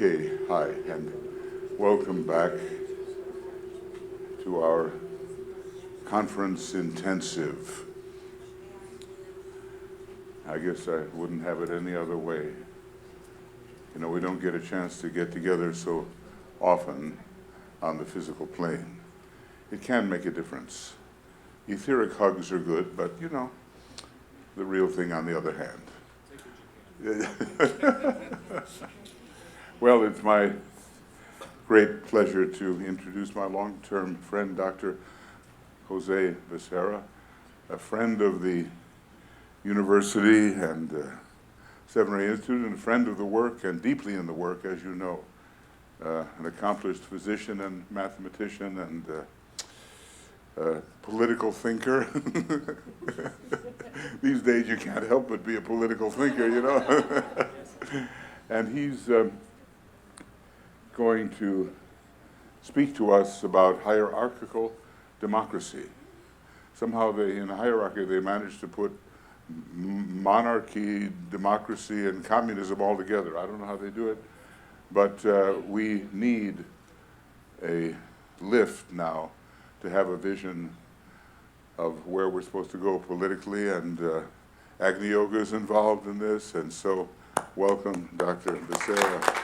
Okay, hi, and welcome back to our conference intensive. I guess I wouldn't have it any other way. You know, we don't get a chance to get together so often on the physical plane. It can make a difference. Etheric hugs are good, but you know, the real thing on the other hand. Well, it's my great pleasure to introduce my long-term friend, Dr. Jose Becerra, a friend of the university and Seminary Institute, and a friend of the work and deeply in the work, as you know. An accomplished physician and mathematician and political thinker. These days you can't help but be a political thinker, you know. And he's going to speak to us about hierarchical democracy. Somehow in a hierarchy they managed to put monarchy, democracy, and communism all together. I don't know how they do it, but we need a lift now to have a vision of where we're supposed to go politically, and Agni Yoga is involved in this, and so welcome, Dr. Becerra.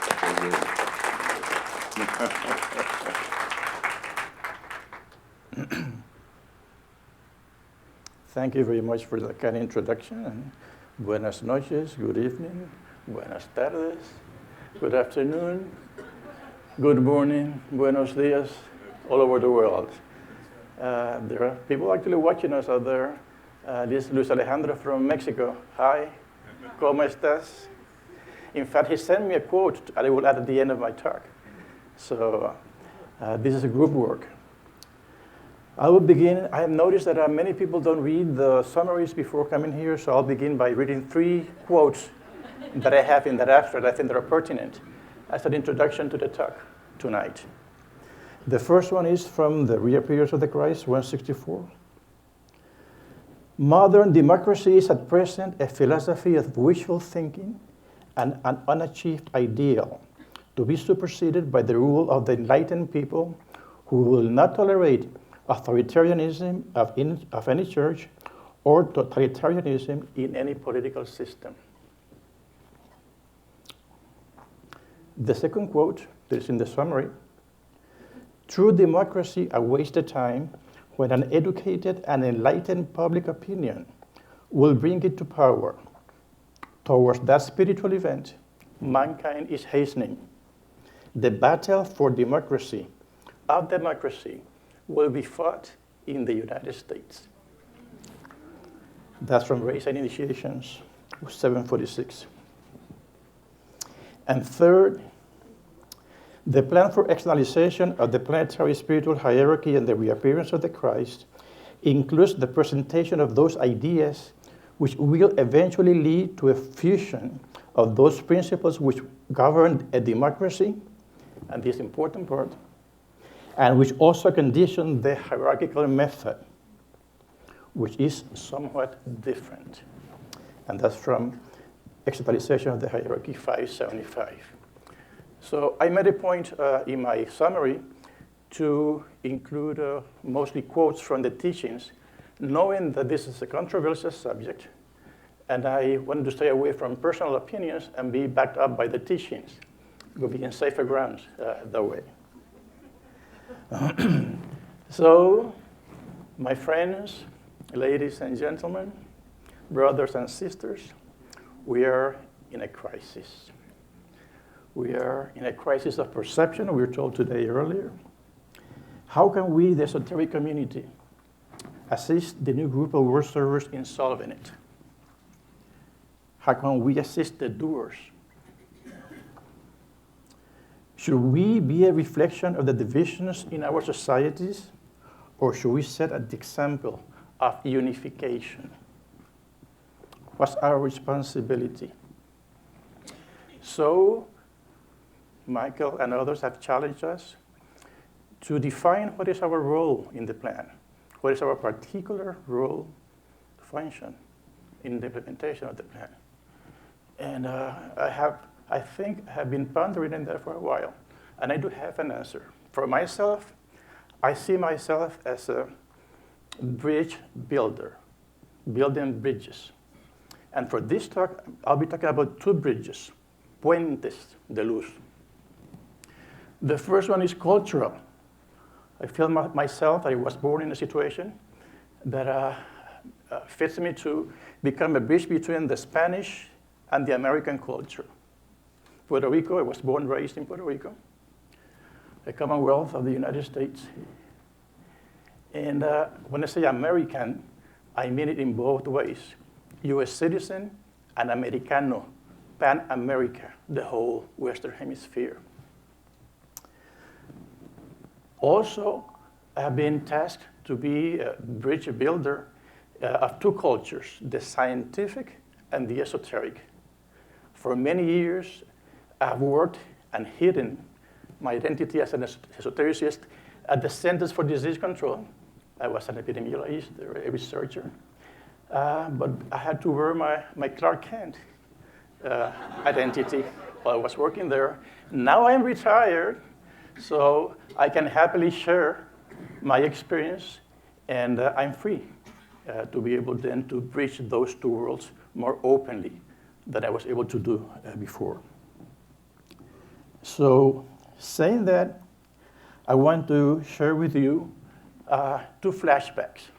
Thank you very much for that kind of introduction. And buenas noches, good evening, buenas tardes, good afternoon, good morning, buenos dias, all over the world. There are people actually watching us out there. This is Luis Alejandro from Mexico. Hi, ¿cómo estás? In fact, he sent me a quote that I will add at the end of my talk. So this is a group work. I will begin. I have noticed that many people don't read the summaries before coming here, so I'll begin by reading 3 quotes that I have in that abstract. I think that are pertinent as an introduction to the talk tonight. The first one is from the Reappearance of the Christ, 164. Modern democracy is at present a philosophy of wishful thinking and an unachieved ideal, to be superseded by the rule of the enlightened people who will not tolerate authoritarianism of any church or totalitarianism in any political system. The second quote that is in the summary: true democracy awaits the time when an educated and enlightened public opinion will bring it to power. Towards that spiritual event, mankind is hastening. The battle for democracy, of democracy, will be fought in the United States. That's from Race and Initiations, 746. And third, the plan for externalization of the planetary spiritual hierarchy and the reappearance of the Christ includes the presentation of those ideas which will eventually lead to a fusion of those principles which govern a democracy, and this important part, and which also condition the hierarchical method, which is somewhat different. And that's from Externalization of the Hierarchy 575. So I made a point in my summary to include mostly quotes from the teachings, knowing that this is a controversial subject, and I wanted to stay away from personal opinions and be backed up by the teachings. We'll be in safer grounds that way. So, my friends, ladies and gentlemen, brothers and sisters, we are in a crisis. We are in a crisis of perception, we were told today earlier. How can we, the esoteric community, assist the new group of world servers in solving it? How can we assist the doers? Should we be a reflection of the divisions in our societies, or should we set an example of unification? What's our responsibility? So, Michael and others have challenged us to define what is our role in the plan, what is our particular role, function in the implementation of the plan. And I I think I have been pondering in that for a while, and I do have an answer. For myself, I see myself as a bridge builder, building bridges. And for this talk, I'll be talking about two bridges, puentes de luz. The first one is cultural. I feel myself, I was born in a situation that fits me to become a bridge between the Spanish and the American culture. Puerto Rico, I was born and raised in Puerto Rico, the Commonwealth of the United States. And when I say American, I mean it in both ways. US citizen and Americano, Pan-America, the whole Western Hemisphere. Also, I have been tasked to be a bridge builder of two cultures, the scientific and the esoteric. For many years, I've worked and hidden my identity as an esotericist at the Centers for Disease Control. I was an epidemiologist, a researcher. But I had to wear my Clark Kent identity while I was working there. Now I'm retired, so I can happily share my experience, and I'm free to be able then to bridge those two worlds more openly than I was able to do before. So saying that, I want to share with you two flashbacks.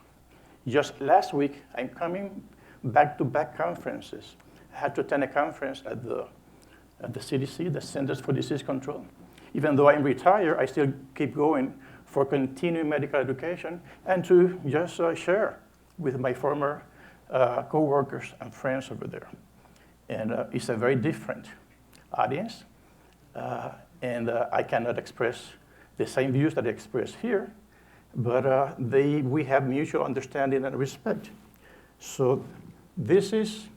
Just last week, I'm coming back-to-back conferences. I had to attend a conference at the CDC, the Centers for Disease Control. Even though I'm retired, I still keep going for continuing medical education and to just share with my former coworkers and friends over there. And it's a very different audience, and I cannot express the same views that I express here, but we have mutual understanding and respect. So this is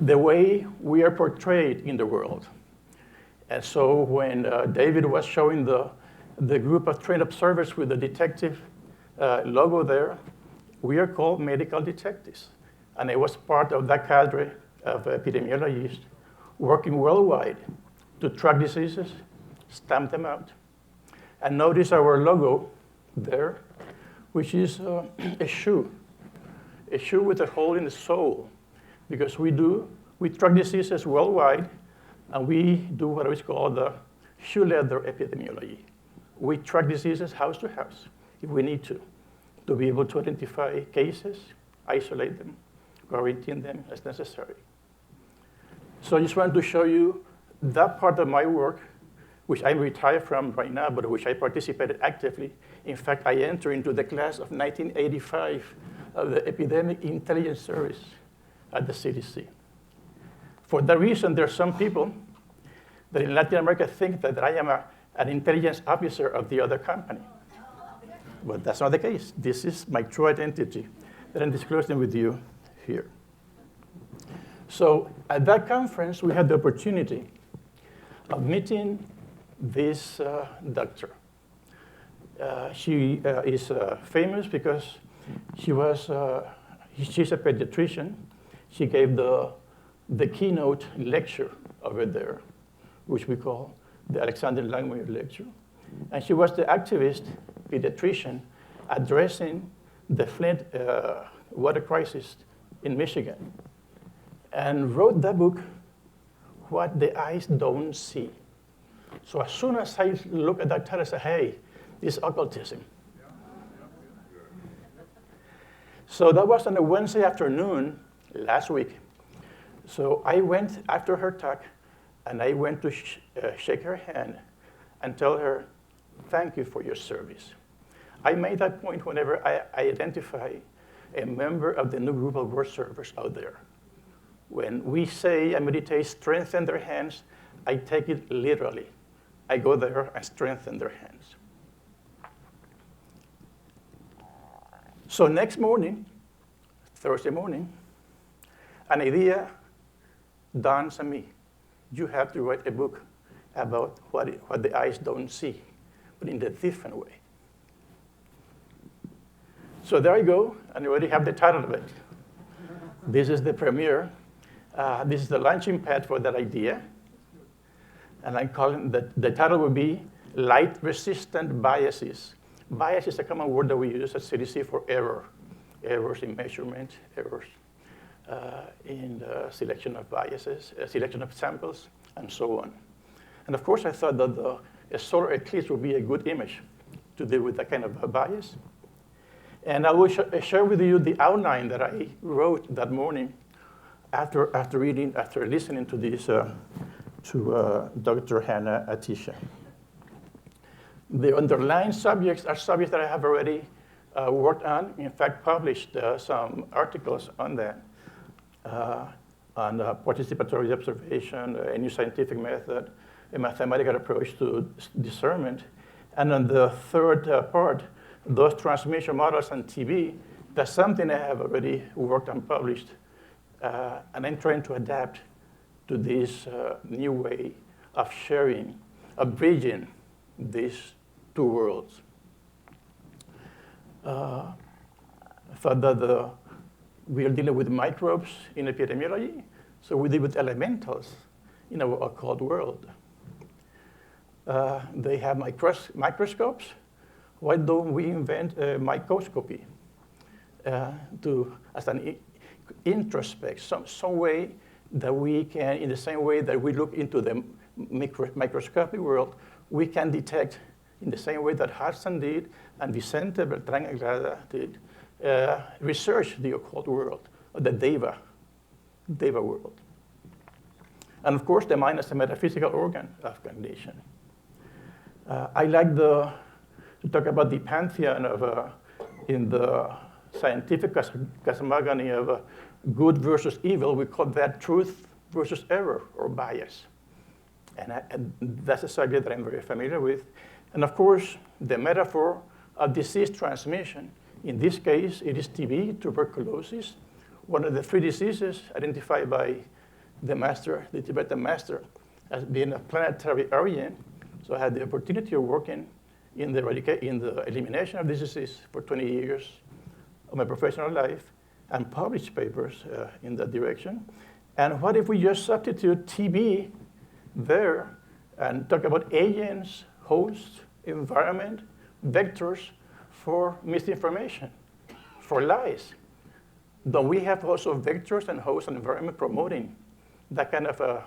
the way we are portrayed in the world. And so when David was showing the group of trained observers with the detective logo there, we are called medical detectives. And I was part of that cadre of epidemiologists working worldwide to track diseases, stamp them out. And notice our logo there, which is a shoe with a hole in the sole, because we track diseases worldwide, and we do what is called the shoe leather epidemiology. We track diseases house to house, if we need to be able to identify cases, isolate them, quarantine them as necessary. So I just wanted to show you that part of my work, which I'm retired from right now, but which I participated actively. In fact, I entered into the class of 1985 of the Epidemic Intelligence Service at the CDC. For that reason, there are some people that in Latin America think that I am an intelligence officer of the other company. But that's not the case. This is my true identity that I'm disclosing with you here. So at that conference, we had the opportunity of meeting this doctor. She is famous because she's a pediatrician. She gave the keynote lecture over there, which we call the Alexander Langmuir Lecture. And she was the activist pediatrician addressing the Flint water crisis in Michigan, and wrote that book, What the Eyes Don't See. So as soon as I look at that title, I say, hey, this is occultism. So that was on a Wednesday afternoon last week. So I went after her talk, and I went to shake her hand and tell her, thank you for your service. I made that point whenever I identify a member of the new group of word servers out there. When we say and meditate, strengthen their hands, I take it literally. I go there and strengthen their hands. So next morning, Thursday morning, an idea dawns on me. You have to write a book about what the eyes don't see, but in a different way. So there I go, and I already have the title of it. This is the premiere. This is the launching pad for that idea. And I call it, the title would be Light-Resistant Biases. Bias is a common word that we use at CDC for error. Errors in measurement, errors in the selection of biases, selection of samples, and so on. And of course, I thought that a solar eclipse would be a good image to deal with that kind of a bias. And I will share with you the outline that I wrote that morning after listening to this, to Dr. Hannah Atisha. The underlying subjects are subjects that I have already worked on, in fact, published some articles on that, on participatory observation, a new scientific method, a mathematical approach to discernment. And on the third part, those transmission models and TB, that's something I have already worked on, published, and I'm trying to adapt to this new way of sharing, of bridging these two worlds. I thought that we are dealing with microbes in epidemiology, so we deal with elementals in our occult world. They have microscopes. Why don't we invent a microscopy as an introspect, some way that we can, in the same way that we look into the microscopic world, we can detect in the same way that Hudson did and Vicente Beltrán Anglada did, research the occult world, or the Deva world. And of course, the mind is a metaphysical organ of cognition. I like to talk about the pantheon of, in the scientific cosmogony of good versus evil, we call that truth versus error or bias. And that's a subject that I'm very familiar with. And of course, the metaphor of disease transmission. In this case, it is TB, tuberculosis, one of the three diseases identified by the master, the Tibetan master, as being of planetary origin. So I had the opportunity of working in the elimination of this disease for 20 years of my professional life and published papers in that direction. And what if we just substitute TB there and talk about agents, hosts, environment, vectors for misinformation, for lies? Don't we have also vectors and hosts and environment promoting that kind of a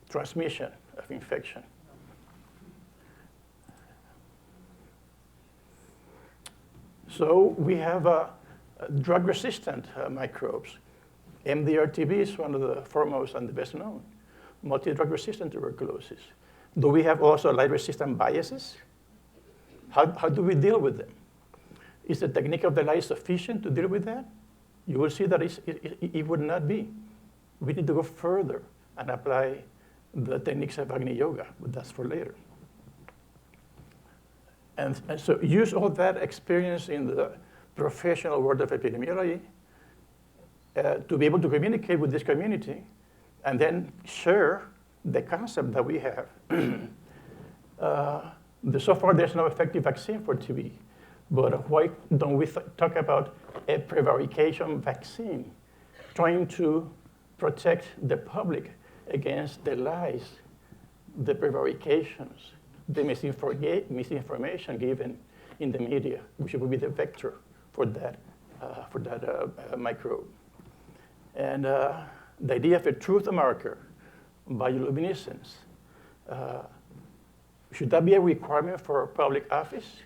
transmission of infection? So we have drug-resistant microbes. MDR-TB is one of the foremost and the best known. Multi-drug resistant tuberculosis. Do we have also light-resistant biases? How do we deal with them? Is the technique of the light sufficient to deal with that? You will see that it would not be. We need to go further and apply the techniques of Agni Yoga, but that's for later. And so use all that experience in the professional world of epidemiology to be able to communicate with this community and then share the concept that we have. So far, there's no effective vaccine for TB, but why don't we talk about a prevarication vaccine, trying to protect the public against the lies, the prevarications, the misinformation given in the media, which will be the vector for that microbe. And the idea of a truth marker, bioluminescence, should that be a requirement for public office?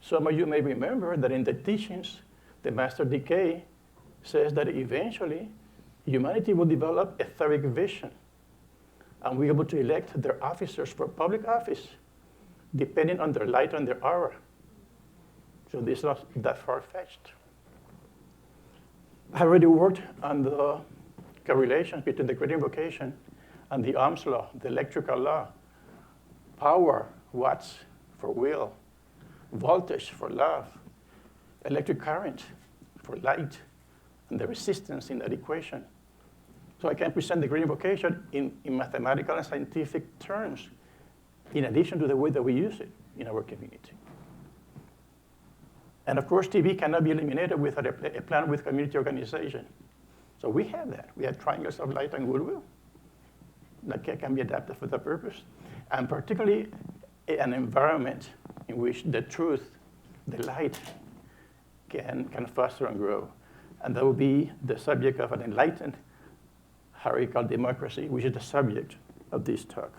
Some of you may remember that in the teachings, the Master Decay says that eventually humanity will develop etheric vision and we're able to elect their officers for public office depending on their light and their aura. So this is not that far-fetched. I already worked on the correlation between the Great Invocation and the Ohm's law, the electrical law. Power, watts for will, voltage for love, electric current for light, and the resistance in that equation. So I can present the Great Invocation in mathematical and scientific terms, in addition to the way that we use it in our community. And of course, TB cannot be eliminated without a plan with community organization. So we have that. We have triangles of light and goodwill. that can be adapted for the purpose, and particularly an environment in which the truth, the light, can foster and grow. And that will be the subject of an enlightened hierarchical democracy, which is the subject of this talk.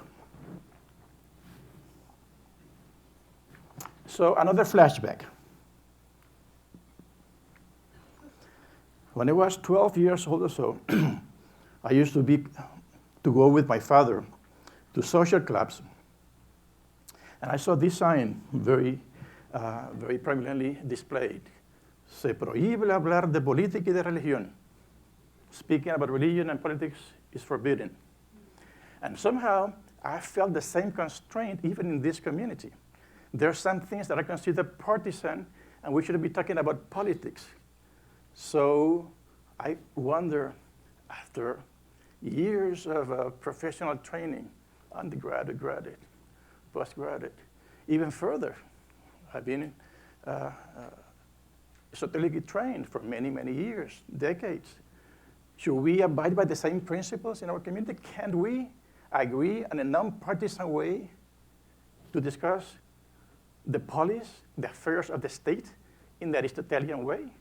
So another flashback. When I was 12 years old or so, I used to go with my father to social clubs. And I saw this sign very prominently displayed. Se prohíbe hablar de política y de religión. Speaking about religion and politics is forbidden. And somehow, I felt the same constraint even in this community. There are some things that I consider partisan, and we shouldn't be talking about politics. So I wonder, after years of professional training, undergraduate, graduate, postgraduate, even further, I've been esoterically trained for many, many years, decades. Should we abide by the same principles in our community? Can we agree in a non-partisan way to discuss the policy, the affairs of the state in the Aristotelian way?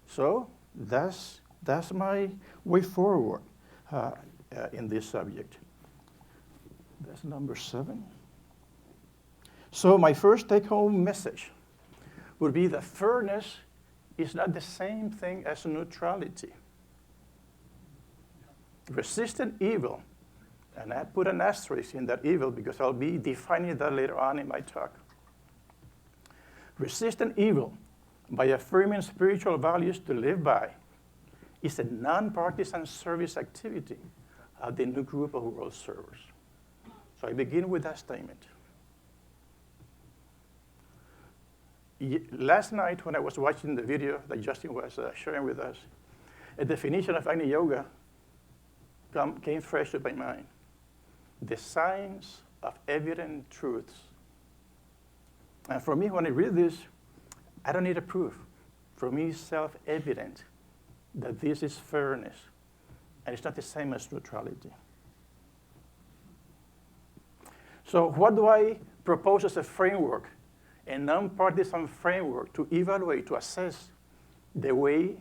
So that's my way forward in this subject. That's number 7. So my first take-home message would be that fairness is not the same thing as neutrality. Resisting evil, and I put an asterisk in that evil because I'll be defining that later on in my talk. Resisting evil by affirming spiritual values to live by is a non-partisan service activity of the new group of world servers. So I begin with that statement. Last night when I was watching the video that Justin was sharing with us, a definition of Agni Yoga came fresh to my mind. The science of evident truths. And for me, when I read this, I don't need a proof. For me, it's self-evident that this is fairness, and it's not the same as neutrality. So what do I propose as a framework, a non-partisan framework to evaluate, to assess the way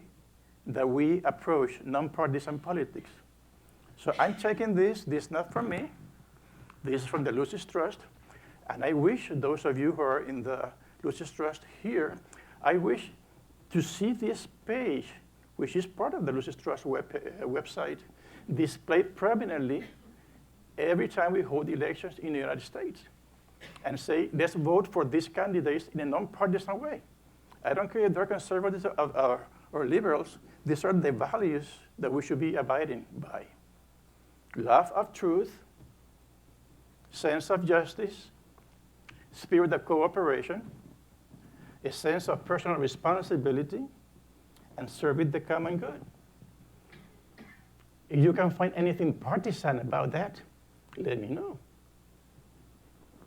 that we approach non-partisan politics? So I'm taking this is not from me, this is from the Lucis Trust, and I wish those of you who are in the Lucis Trust here, I wish to see this page, which is part of the Lucis Trust website, displayed prominently every time we hold elections in the United States, and say, let's vote for these candidates in a non-partisan way. I don't care if they're conservatives or liberals, these are the values that we should be abiding by. Love of truth, sense of justice, spirit of cooperation, a sense of personal responsibility, and serving the common good. If you can find anything partisan about that, let me know.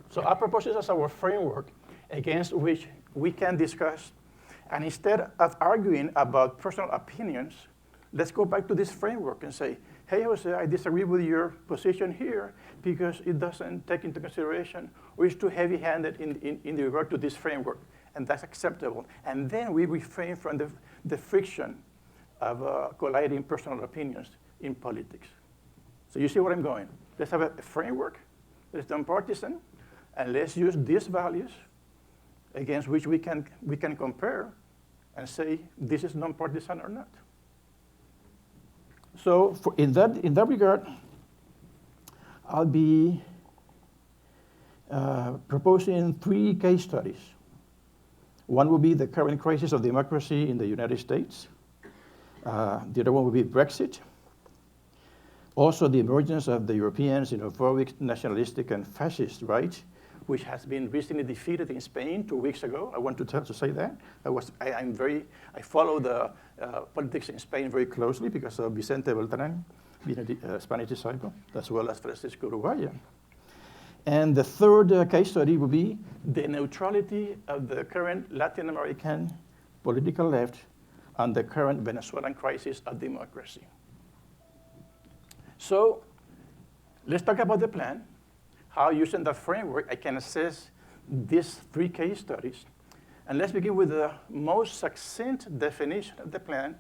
So I propose this as our framework against which we can discuss. And instead of arguing about personal opinions, let's go back to this framework and say, hey, Jose, I disagree with your position here because it doesn't take into consideration or is too heavy-handed in regard to this framework, and that's acceptable. And then we refrain from the friction of colliding personal opinions in politics. So you see where I'm going. Let's have a framework that is nonpartisan, and let's use these values against which we can compare and say this is nonpartisan or not. So in that regard, I'll be proposing 3 case studies. One will be the current crisis of democracy in the United States. The other one will be Brexit. Also, the emergence of the European xenophobic, nationalistic, and fascist right, which has been recently defeated in Spain 2 weeks ago. I want to say that. I follow the politics in Spain very closely because of Vicente Beltrán, being a Spanish disciple, as well as Francisco Uruguaya. And the third case study will be the neutrality of the current Latin American political left and the current Venezuelan crisis of democracy. So let's talk about the plan, how using that framework I can assess these 3 case studies. And let's begin with the most succinct definition of the plan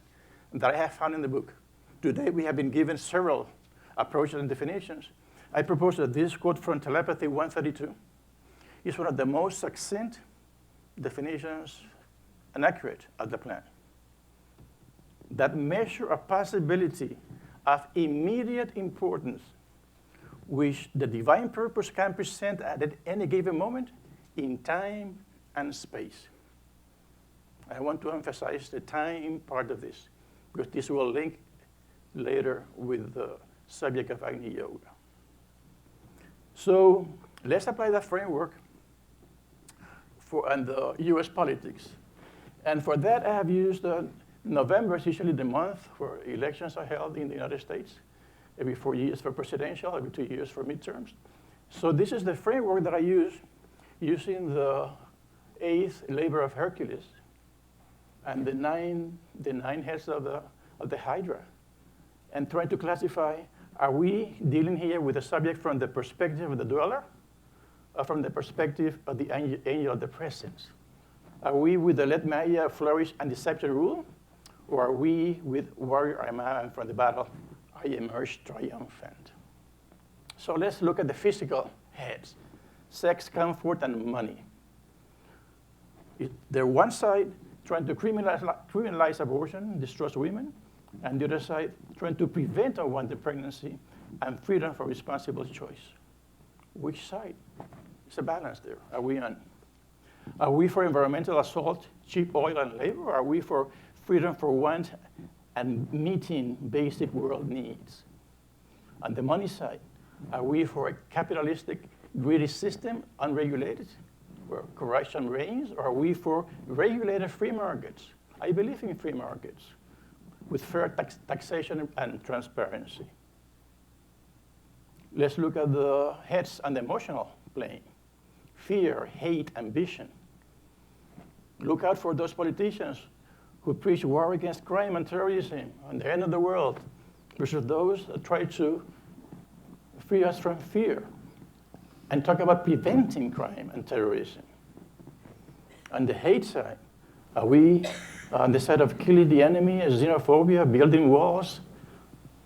that I have found in the book. Today we have been given several approaches and definitions. I propose that this quote from Telepathy 132 is one of the most succinct definitions and accurate of the plan. That measure of possibility of immediate importance which the divine purpose can present at any given moment in time and space. I want to emphasize the time part of this, because this will link later with the subject of Agni Yoga. So let's apply that framework and the US politics. And for that, I have used November is usually the month where elections are held in the United States, every 4 years for presidential, every 2 years for midterms. So this is the framework that I use, using the 8th labor of Hercules and the nine heads of the Hydra, and trying to classify, are we dealing here with the subject from the perspective of the dweller, or from the perspective of the angel of the presence? Are we with the let Maya flourish and deception rule, or are we with warrior I am, and from the battle I emerge triumphant? So let's look at the physical heads: sex, comfort, and money. They're one side trying to criminalize abortion, distrust women, and the other side trying to prevent unwanted pregnancy and freedom for responsible choice. Which side? It's a balance there. Are we on? Are we for environmental assault, cheap oil and labor, or are we for freedom for want and meeting basic world needs? On the money side, are we for a capitalistic, greedy system, unregulated, where corruption reigns, or are we for regulated free markets? I believe in free markets with fair taxation and transparency. Let's look at the heads on the emotional plane: fear, hate, ambition. Look out for those politicians who preach war against crime and terrorism and the end of the world, versus those that try to free us from fear and talk about preventing crime and terrorism. On the hate side, are we on the side of killing the enemy, xenophobia, building walls,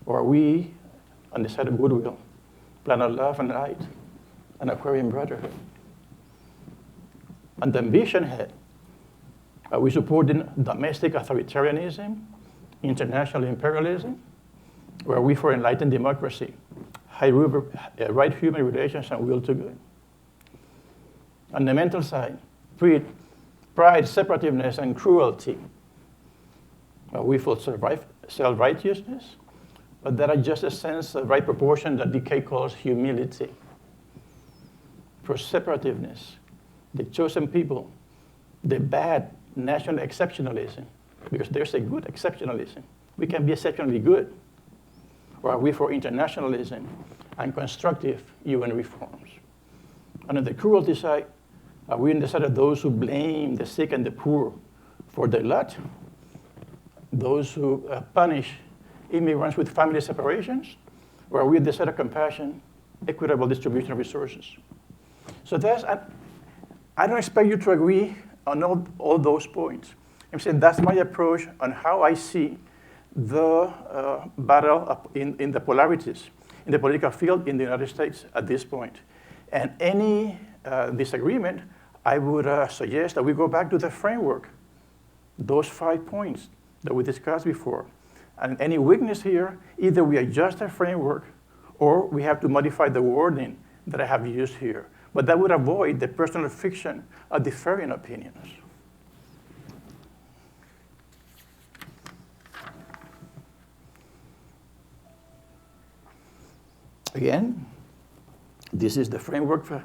or are we on the side of goodwill, plan of love and light, and Aquarian brotherhood? On the ambition head, are we supporting domestic authoritarianism, international imperialism, or are we for enlightened democracy, right human relations, and will to good? On the mental side, pride, separativeness, and cruelty. Are we for self-righteousness, but that are just a sense of right proportion that decay calls humility? For separativeness, the chosen people, the bad national exceptionalism, because there's a good exceptionalism. We can be exceptionally good. Or are we for internationalism and constructive UN reforms? And on the cruelty side, are we on the side of those who blame the sick and the poor for their lot? Those who punish immigrants with family separations? Or are we on the side of compassion, equitable distribution of resources? So I don't expect you to agree on all those points. I'm saying that's my approach on how I see the battle in the polarities in the political field in the United States at this point. And any disagreement, I would suggest that we go back to the framework, those 5 points that we discussed before. And any weakness here, either we adjust the framework or we have to modify the wording that I have used here. But that would avoid the personal fiction of differing opinions. Again, this is the framework to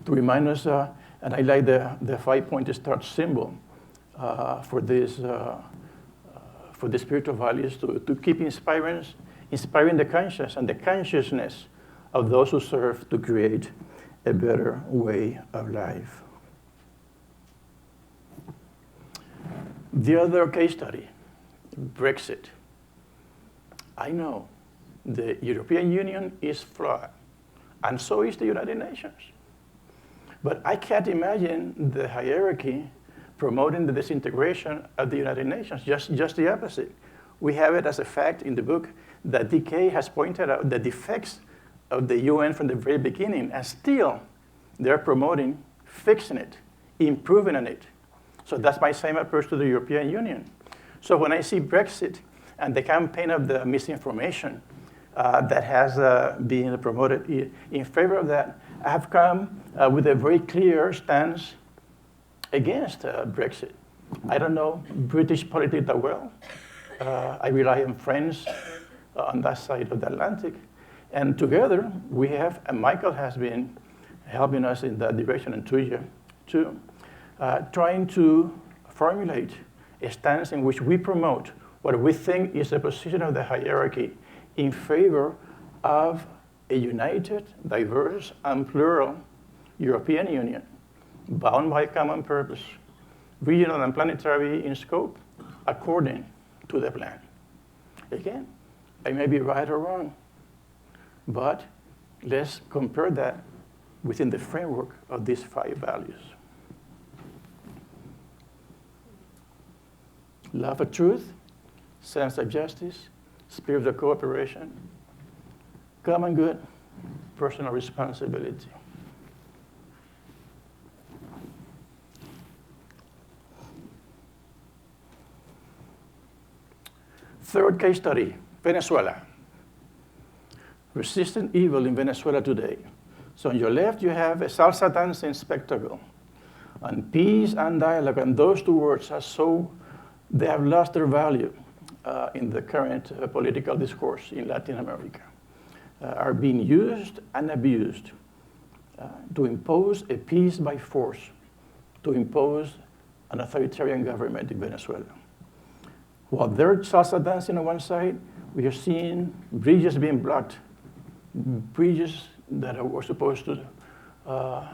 remind us, and I like the 5-point start symbol for this spiritual values to keep inspiring the conscious and the consciousness of those who serve to create a better way of life. The other case study, Brexit. I know the European Union is flawed. and so is the United Nations. But I can't imagine the hierarchy promoting the disintegration of the United Nations, just the opposite. We have it as a fact in the book that DK has pointed out the defects of the UN from the very beginning, and still they're promoting fixing it, improving on it. So that's my same approach to the European Union. So when I see Brexit and the campaign of the misinformation that has been promoted in favor of that, I have come with a very clear stance against Brexit. I don't know British politics that well. I rely on friends on that side of the Atlantic. And together we have, and Michael has been helping us in that direction, and Tuya too, trying to formulate a stance in which we promote what we think is the position of the hierarchy in favor of a united, diverse, and plural European Union, bound by a common purpose, regional and planetary in scope, according to the plan. Again, I may be right or wrong, but let's compare that within the framework of these 5 values. Love of truth, sense of justice, spirit of cooperation, common good, personal responsibility. Third case study, Venezuela. Resisting evil in Venezuela today. So on your left, you have a salsa dancing spectacle. And peace and dialogue, and those 2 words they have lost their value in the current political discourse in Latin America, are being used and abused to impose a peace by force, to impose an authoritarian government in Venezuela. While they're salsa dancing on one side, we are seeing bridges being blocked, bridges that were supposed to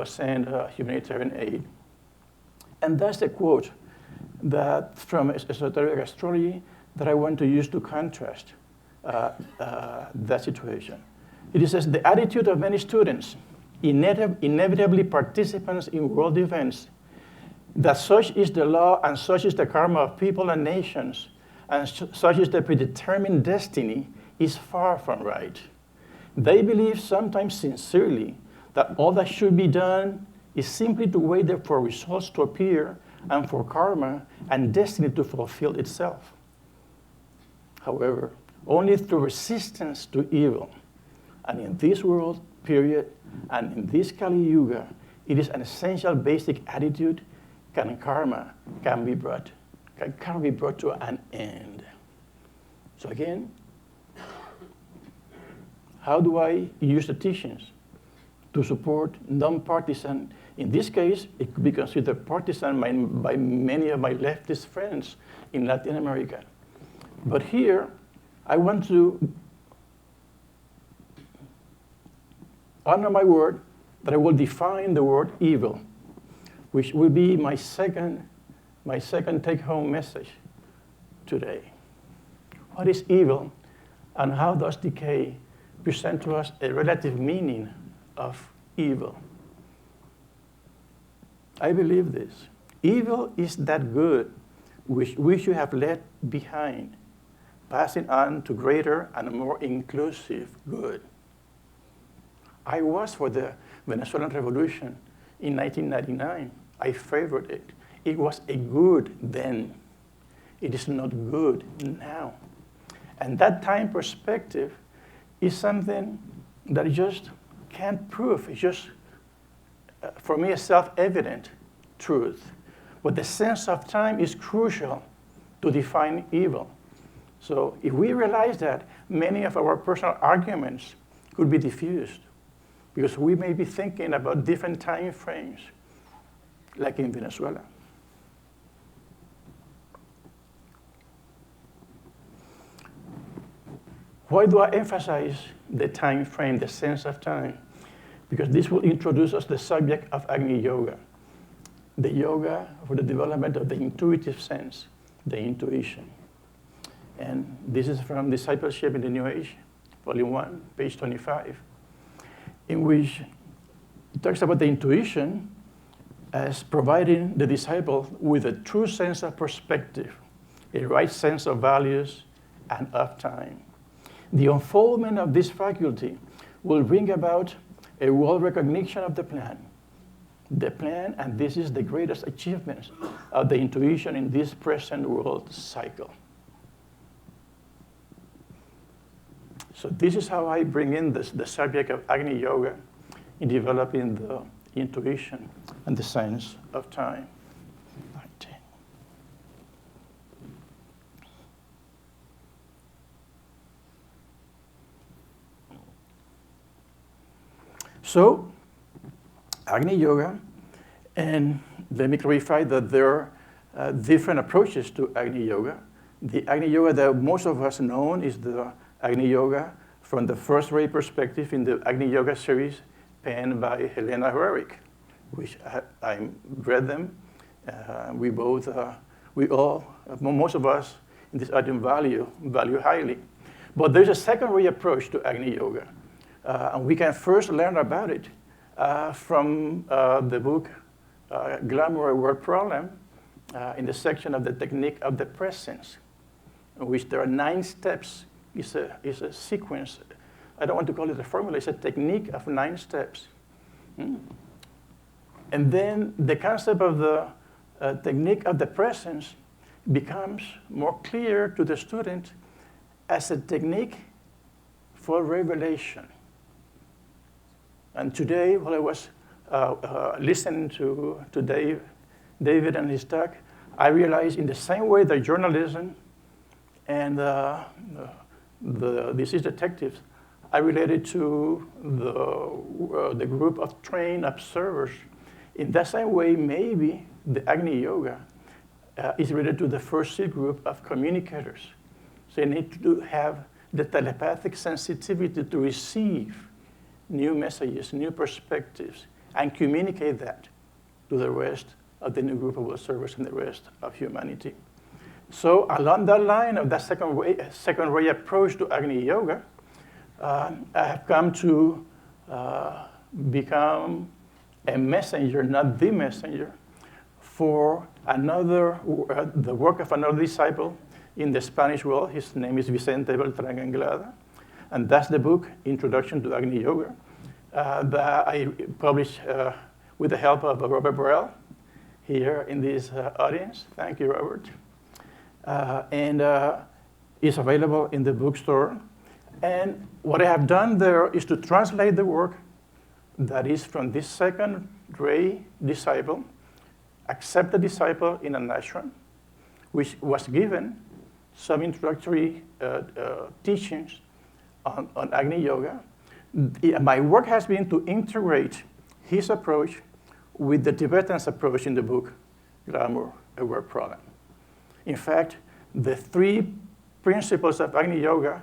send humanitarian aid. And that's a quote that from esoteric astrology that I want to use to contrast that situation. It says, the attitude of many students, inevitably participants in world events, that such is the law and such is the karma of people and nations, and such is the predetermined destiny, is far from right. They believe, sometimes sincerely, that all that should be done is simply to wait there for results to appear and for karma and destiny to fulfill itself. However, only through resistance to evil, and in this world period, and in this Kali Yuga, it is an essential basic attitude, can be brought to an end. So again, how do I use the teachings to support non-partisan? In this case, it could be considered partisan by many of my leftist friends in Latin America. But here, I want to honor my word that I will define the word evil, which will be my second take-home message today. What is evil, and how does decay present to us a relative meaning of evil? I believe this. Evil is that good which we should have left behind, passing on to greater and more inclusive good. I was for the Venezuelan Revolution in 1999. I favored it. It was a good then. It is not good now. And that time perspective is something that I just can't prove. It's just, for me, a self-evident truth. But the sense of time is crucial to define evil. So if we realize that, many of our personal arguments could be diffused, because we may be thinking about different time frames, like in Venezuela. Why do I emphasize the time frame, the sense of time? Because this will introduce us the subject of Agni Yoga, the yoga for the development of the intuitive sense, the intuition. And this is from Discipleship in the New Age, Volume 1, page 25. in which it talks about the intuition as providing the disciple with a true sense of perspective, a right sense of values and of time. The unfoldment of this faculty will bring about a world recognition of the plan. The plan, and this is the greatest achievement of the intuition in this present world cycle. So this is how I bring in the subject of Agni Yoga in developing the intuition and the sense of time. 19. So, Agni Yoga, and let me clarify that there are different approaches to Agni Yoga. The Agni Yoga that most of us know is the Agni Yoga from the first ray perspective in the Agni Yoga series penned by Helena Herrick, which I read them. Most of us in this audience value highly. But there's a second ray approach to Agni Yoga. And we can first learn about it from the book Glamour, a Word Problem, in the section of the technique of the presence, in which there are 9 steps. It's a sequence. I don't want to call it a formula. It's a technique of 9 steps. And then the concept of the technique of the presence becomes more clear to the student as a technique for revelation. And today, while I was listening to David and his talk, I realized in the same way that journalism and the deceased detectives, I related to the group of trained observers. In that same way, maybe the Agni Yoga is related to the first C group of communicators. So they need to have the telepathic sensitivity to receive new messages, new perspectives, and communicate that to the rest of the new group of observers and the rest of humanity. So along that line of that second ray approach to Agni Yoga, I have come to become a messenger, not the messenger, for the work of another disciple in the Spanish world. His name is Vicente Beltrán Anglada, and that's the book, Introduction to Agni Yoga, that I published with the help of Robert Burrell here in this audience. Thank you, Robert. And it's available in the bookstore. And what I have done there is to translate the work that is from this second ray disciple, accepted disciple in an ashram, which was given some introductory teachings on Agni Yoga. My work has been to integrate his approach with the Tibetan's approach in the book, Glamour, a Word Problem. In fact, the 3 principles of Agni Yoga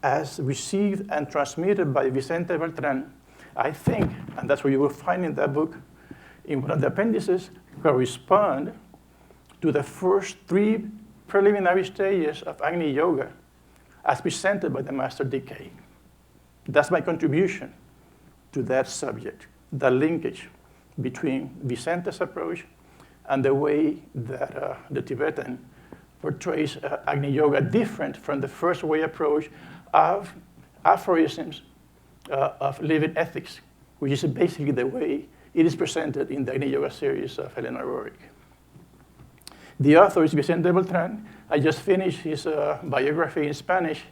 as received and transmitted by Vicente Beltrán, I think, and that's what you will find in that book, in one of the appendices, correspond to the first 3 preliminary stages of Agni Yoga as presented by the Master DK. That's my contribution to that subject, the linkage between Vicente's approach and the way that the Tibetan portrays Agni Yoga different from the first way approach of aphorisms of living ethics, which is basically the way it is presented in the Agni Yoga series of Helena Roerich. The author is Vicente Beltrán. I just finished his biography in Spanish.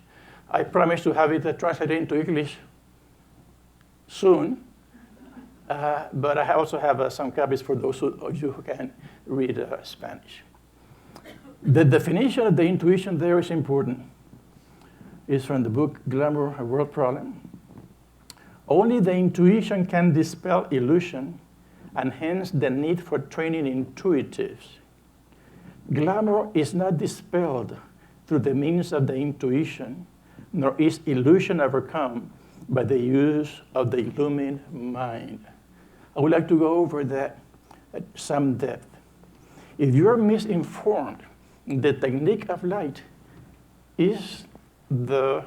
I promise to have it translated into English soon, but I also have some copies for those of you who can read Spanish. The definition of the intuition there is important. It's from the book Glamour, a Word Problem. Only the intuition can dispel illusion, and hence the need for training intuitives. Glamour is not dispelled through the means of the intuition, nor is illusion overcome by the use of the illumined mind. I would like to go over that at some depth. If you're misinformed, the technique of light is the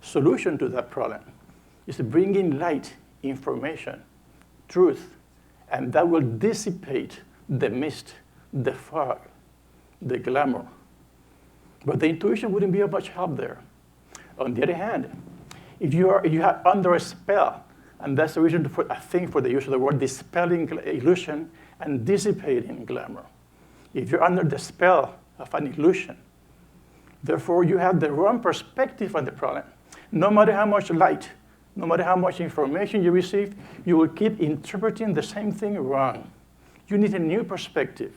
solution to that problem. It's bringing light information, truth, and that will dissipate the mist, the fog, the glamour. But the intuition wouldn't be of much help there. On the other hand, if you are under a spell, and that's the reason for the use of the word dispelling illusion and dissipating glamour. If you're under the spell of an illusion, therefore you have the wrong perspective on the problem. No matter how much light, no matter how much information you receive, you will keep interpreting the same thing wrong. You need a new perspective.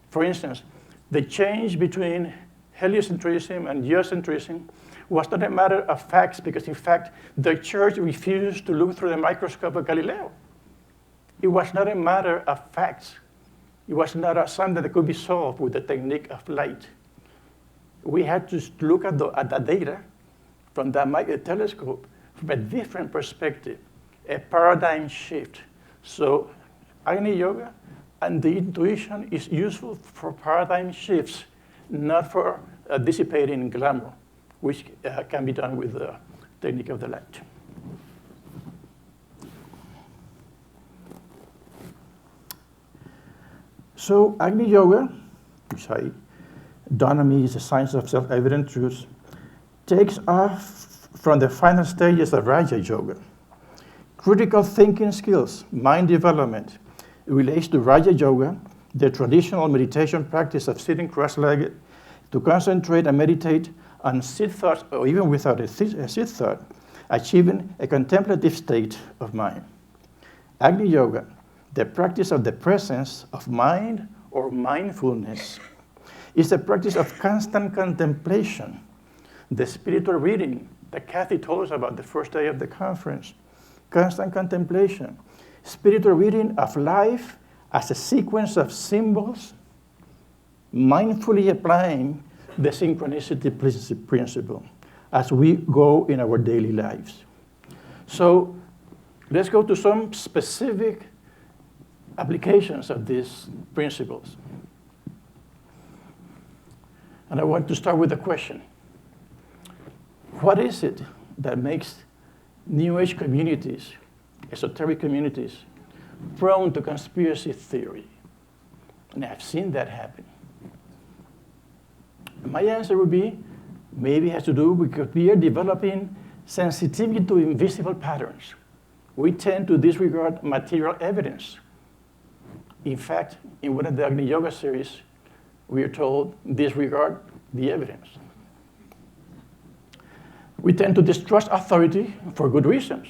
For instance, the change between heliocentrism and geocentrism was not a matter of facts, because in fact, the church refused to look through the microscope of Galileo. It was not a matter of facts. It was not something that could be solved with the technique of light. We had to look at the data from that telescope from a different perspective, a paradigm shift. So Agni Yoga and the intuition is useful for paradigm shifts, not for dissipating glamour, which can be done with the technique of the light. So Agni Yoga, which Dynamism is the science of self-evident truths, takes off from the final stages of Raja Yoga. Critical thinking skills, mind development, relates to Raja Yoga, the traditional meditation practice of sitting cross-legged to concentrate and meditate on seed thoughts, or even without a seed thought, achieving a contemplative state of mind. Agni Yoga, the practice of the presence of mind or mindfulness, is the practice of constant contemplation. The spiritual reading that Kathy told us about the first day of the conference, constant contemplation, spiritual reading of life as a sequence of symbols, mindfully applying the synchronicity principle as we go in our daily lives. So let's go to some specific applications of these principles. And I want to start with a question. What is it that makes New Age communities, esoteric communities, prone to conspiracy theory? And I've seen that happen. My answer would be, maybe it has to do because we are developing sensitivity to invisible patterns. We tend to disregard material evidence. In fact, in one of the Agni Yoga series, we are told, disregard the evidence. We tend to distrust authority for good reasons.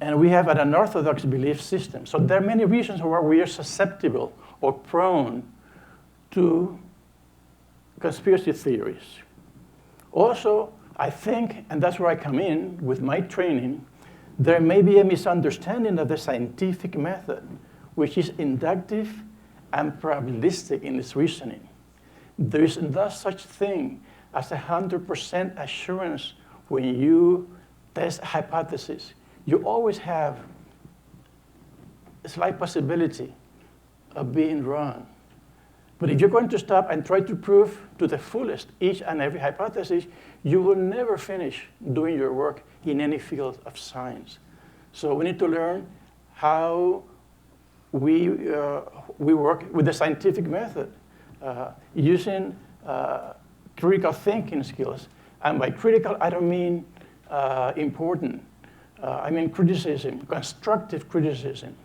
And we have an unorthodox belief system. So there are many reasons why we are susceptible or prone to conspiracy theories. Also, I think, and that's where I come in with my training, there may be a misunderstanding of the scientific method, which is inductive and probabilistic in its reasoning. There is no such thing as 100% assurance when you test a hypothesis. You always have a slight possibility of being wrong. But if you're going to stop and try to prove to the fullest each and every hypothesis, you will never finish doing your work in any field of science. So we need to learn how we work with the scientific method, using critical thinking skills. And by critical, I don't mean important. I mean criticism, constructive criticism.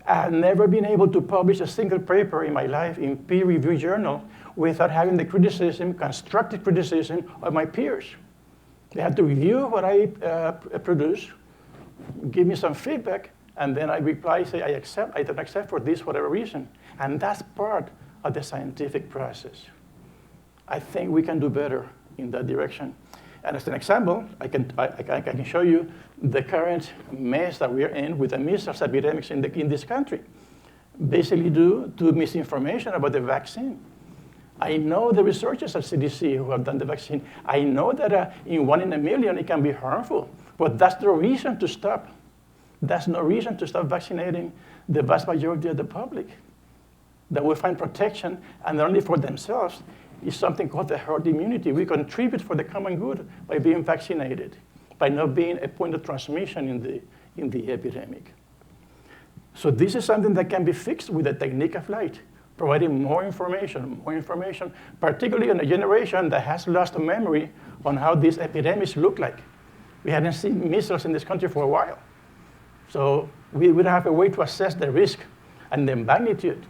I've never been able to publish a single paper in my life in peer-reviewed journal without having the criticism, constructive criticism of my peers. They had to review what I produce, give me some feedback, and then I reply, say, I don't accept for this, whatever reason. And that's part of the scientific process. I think we can do better in that direction. And as an example, I can show you the current mess that we are in with the measles epidemics in this country, basically due to misinformation about the vaccine. I know the researchers at CDC who have done the vaccine. I know that in 1 in a million it can be harmful, but that's no reason to stop. That's no reason to stop vaccinating the vast majority of the public. That will find protection, and not only for themselves, is something called the herd immunity. We contribute for the common good by being vaccinated. by not being a point of transmission in the epidemic. So this is something that can be fixed with the technique of light, providing more information, particularly in a generation that has lost memory on how these epidemics look like. We hadn't seen measles in this country for a while. So we would have a way to assess the risk and the magnitude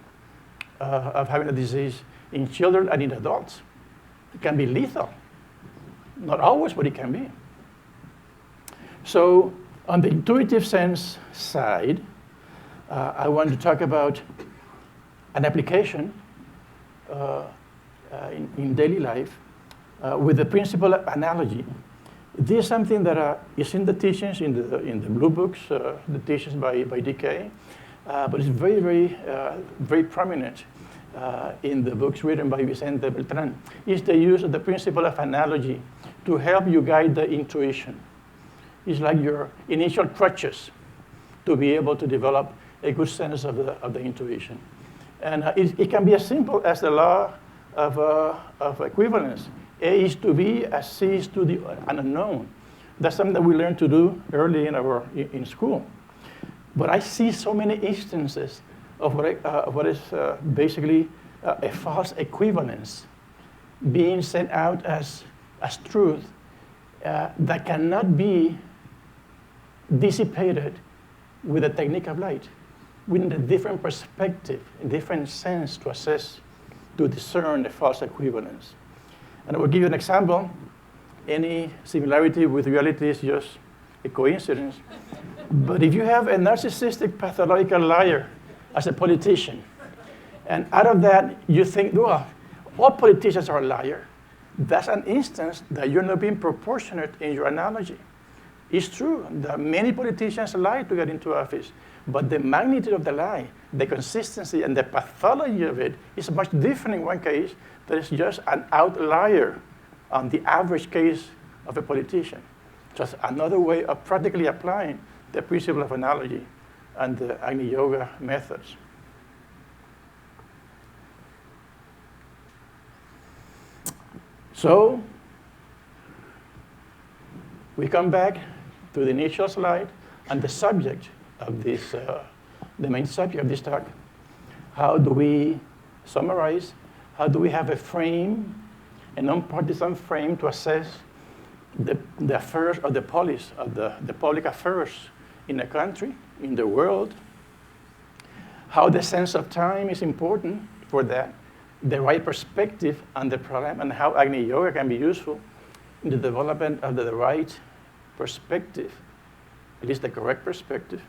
of having a disease in children and in adults. It can be lethal. Not always, but it can be. So on the intuitive sense side, I want to talk about an application in daily life with the principle of analogy. This is something that is in the teachings, in the blue books, the teachings by DK, but it's very prominent in the books written by Vicente Beltran. Is the use of the principle of analogy to help you guide the intuition. It's like your initial crutches to be able to develop a good sense of the intuition. And it can be as simple as the law of equivalence. A is to B as C is to the unknown. That's something that we learn to do early in school. But I see so many instances of what is basically a false equivalence being sent out as truth that cannot be dissipated with a technique of light. We need a different perspective, a different sense to assess, to discern the false equivalence. And I will give you an example. Any similarity with reality is just a coincidence. But if you have a narcissistic pathological liar as a politician, and out of that you think, well, all politicians are liars, that's an instance that you're not being proportionate in your analogy. It's true that many politicians lie to get into office, but the magnitude of the lie, the consistency, and the pathology of it is much different in one case that is just an outlier on the average case of a politician. Just another way of practically applying the principle of analogy and the Agni Yoga methods. So we come back to the initial slide and the subject of this, the main subject of this talk. How do we summarize? How do we have a frame, a nonpartisan frame to assess the affairs of the policy, of the public affairs in a country, in the world? How the sense of time is important for that, the right perspective on the problem, and how Agni Yoga can be useful in the development of the right perspective, at least the correct perspective.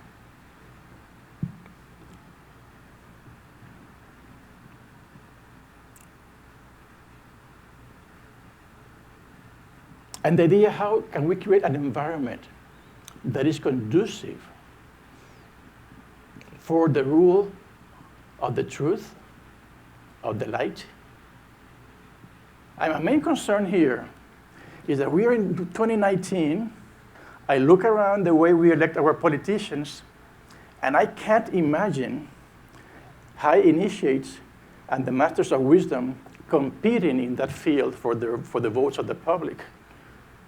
And the idea, how can we create an environment that is conducive for the rule of the truth, of the light? And my main concern here is that we are in 2019. I look around the way we elect our politicians, and I can't imagine high initiates and the masters of wisdom competing in that field for the votes of the public.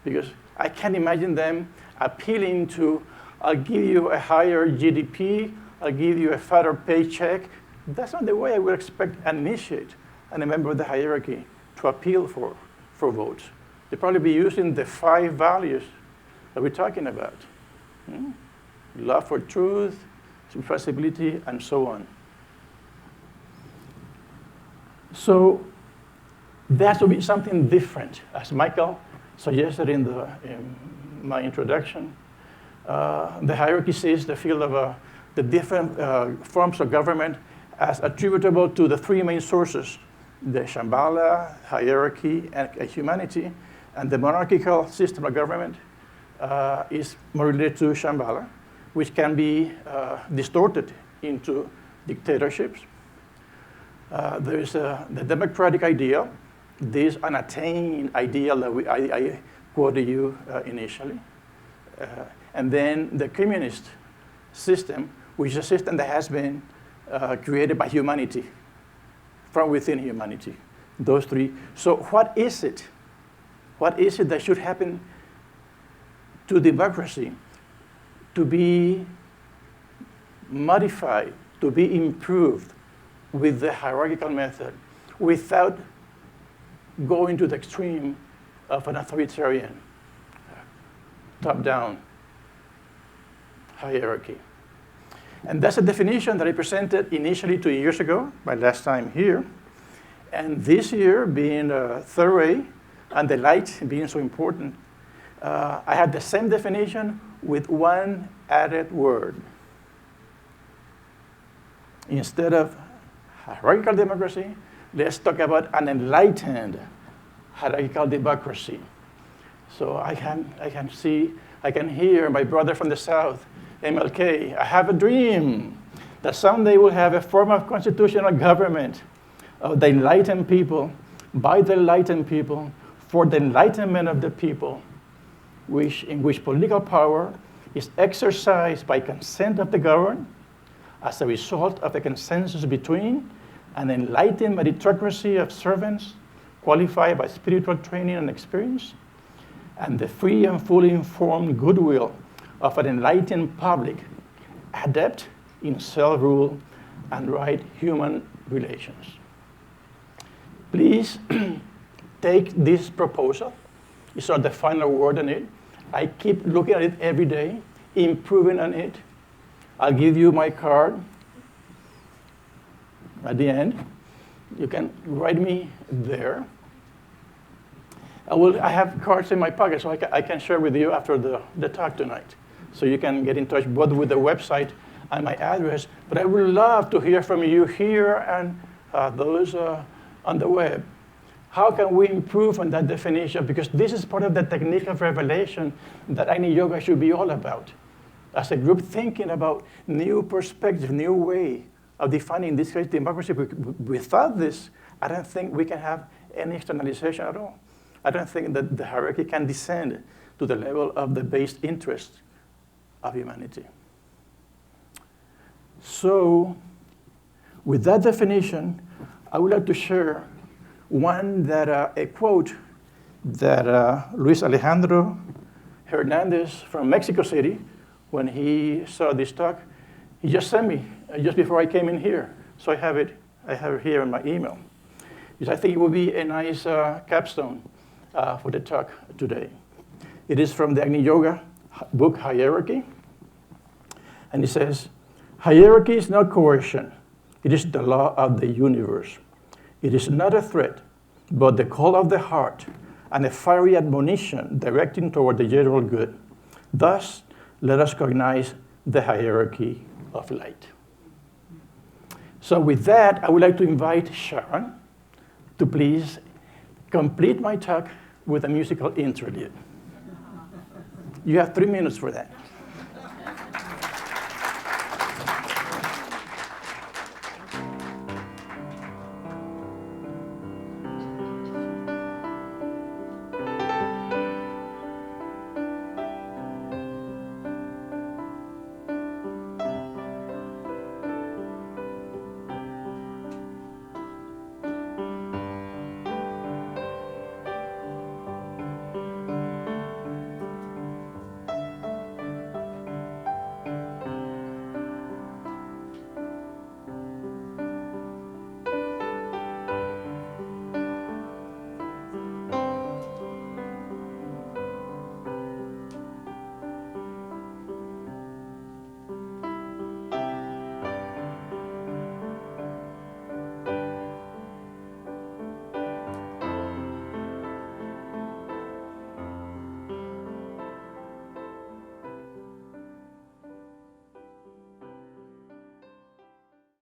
Because I can't imagine them appealing to, I'll give you a higher GDP, I'll give you a fatter paycheck. That's not the way I would expect an initiate and a member of the hierarchy to appeal for votes. They'll probably be using the 5 values that we're talking about. Love for truth, responsibility, and so on. So that will be something different, as Michael suggested in my introduction. The hierarchy sees the field of the different forms of government as attributable to the 3 main sources, the Shambhala, hierarchy, and humanity. And the monarchical system of government is more related to Shambhala, which can be distorted into dictatorships. There is the democratic ideal, this unattained ideal that I quoted you initially. And then the communist system, which is a system that has been created by humanity, from within humanity. Those 3. So what is it? What is it that should happen to democracy to be modified, to be improved with the hierarchical method without going to the extreme of an authoritarian, top-down hierarchy. And that's a definition that I presented initially 2 years ago, my last time here. And this year, being third ray, and the light being so important, I had the same definition with one added word. Instead of hierarchical democracy, let's talk about an enlightened hierarchical democracy. So I can hear my brother from the South, MLK, I have a dream that someday we'll have a form of constitutional government of the enlightened people, by the enlightened people, for the enlightenment of the people, in which political power is exercised by consent of the governed as a result of a consensus between an enlightened meritocracy of servants qualified by spiritual training and experience, and the free and fully informed goodwill of an enlightened public, adept in self-rule and right human relations. Please take this proposal. It's not the final word on it. I keep looking at it every day, improving on it. I'll give you my card at the end. You can write me there. I have cards in my pocket, so I can share with you after the talk tonight. So you can get in touch both with the website and my address. But I would love to hear from you here and those on the web. How can we improve on that definition? Because this is part of the technique of revelation that Agni Yoga should be all about. As a group thinking about new perspective, new way of defining this great democracy. Without this, I don't think we can have any externalization at all. I don't think that the hierarchy can descend to the level of the base interest of humanity. So, with that definition, I would like to share a quote that Luis Alejandro Hernandez from Mexico City, when he saw this talk, he just sent me just before I came in here. So I have it here in my email. Because I think it would be a nice capstone for the talk today. It is from the Agni Yoga book, Hierarchy. And it says, hierarchy is not coercion. It is the law of the universe. It is not a threat, but the call of the heart and a fiery admonition directing toward the general good. Thus, let us recognize the hierarchy of light. So with that, I would like to invite Sharon to please complete my talk with a musical interlude. You have 3 minutes for that.